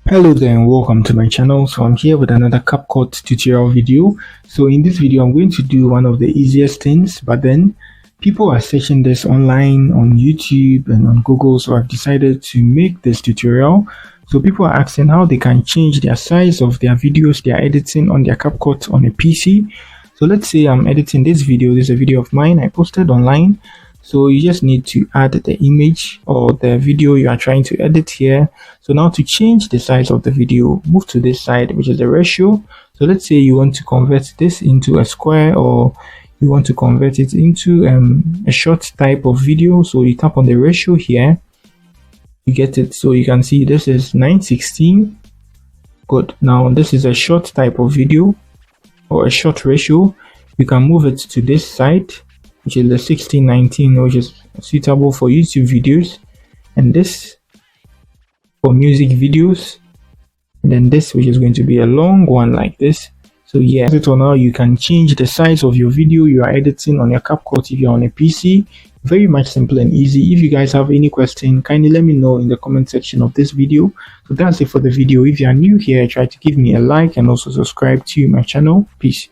Hello there and welcome to my channel. So I'm here with another Capcut tutorial video. So in this video I'm going to do one of the easiest things, but then people are searching this online on YouTube and on Google, so I've decided to make this tutorial. So people are asking how they can change their size of their videos they are editing on their Capcut on a PC. So let's say I'm editing this video. This is a video of mine I posted online. So you just need to add the image or the video you are trying to edit here. So now to change the size of the video, move to this side, which is the ratio. So let's say you want to convert this into a square, or you want to convert it into a short type of video. So you tap on the ratio here, you get it. So you can see this is 9:16. Good. Now this is a short type of video or a short ratio. You can move it to this side, which is the 16:19, which is suitable for YouTube videos, and this for music videos, and then this, which is going to be a long one like this. So yeah, so now you can change the size of your video you are editing on your Capcut if you're on a PC. Very much simple and easy. If you guys have any question, kindly let me know in the comment section of this video. So that's it for the video. If you are new here, try to give me a like and also subscribe to my channel. Peace.